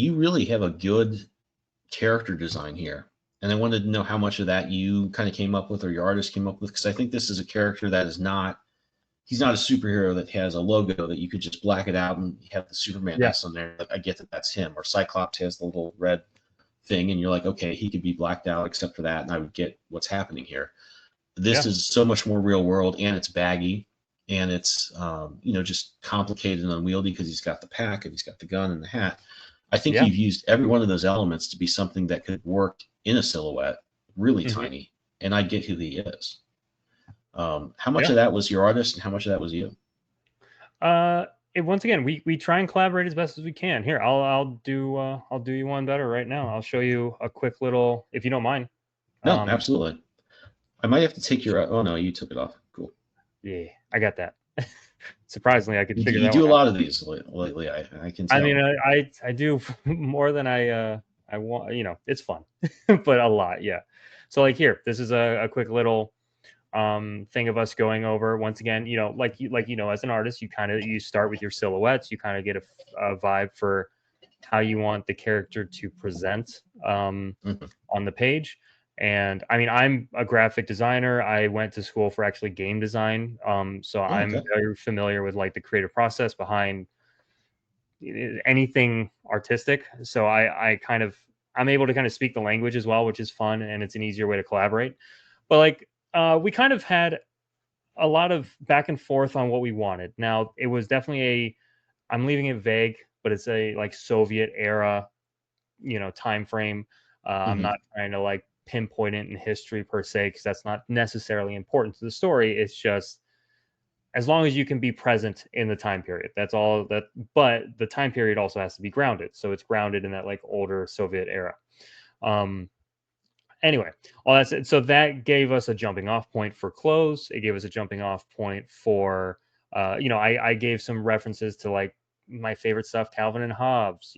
you really have a good character design here. And I wanted to know how much of that you kind of came up with or your artist came up with, because I think this is a character that is not, he's not a superhero that has a logo that you could just black it out and have the Superman Yeah. S on there. Like, I get that that's him. Or Cyclops has the little red thing, and you're like, okay, he could be blacked out except for that, and I would get what's happening here. This Yeah. is so much more real world, and it's baggy, and it's just complicated and unwieldy because he's got the pack and he's got the gun and the hat. I think Yeah. you've used every one of those elements to be something that could work in a silhouette, really Hmm. tiny, and I get who he is. How much Yeah. of that was your artist, and how much of that was you? Uh, once again, we try and collaborate as best as we can. Here, I'll do you one better right now. I'll show you a quick little, if you don't mind. No, Um, absolutely. I might have to take your. Oh no, you took it off. Cool. yeah, I got that. Surprisingly, I could figure You that one do a out. lot of these lately. I can I mean, tell. I do more than I want. It's fun, but a lot, yeah. So like here, this is a quick little thing of us going over once again. As an artist, you start with your silhouettes. You kind of get a vibe for how you want the character to present Mhm. on the page. And I mean, I'm a graphic designer. I went to school for actually game design. So Oh, I'm okay. very familiar with like the creative process behind anything artistic. So I'm able to kind of speak the language as well, which is fun, and it's an easier way to collaborate. But like we kind of had a lot of back and forth on what we wanted. Now it was definitely I'm leaving it vague, but it's a like Soviet era, time frame. I'm Hmm. not trying to like pinpoint it in history per se because that's not necessarily important to the story. It's just as long as you can be present in the time period, that's all that. But the time period also has to be grounded, so it's grounded in that like older Soviet era. um anyway, all that's it. So that gave us a jumping off point for clothes. It gave us a jumping off point for I gave some references to like my favorite stuff, Calvin and Hobbes,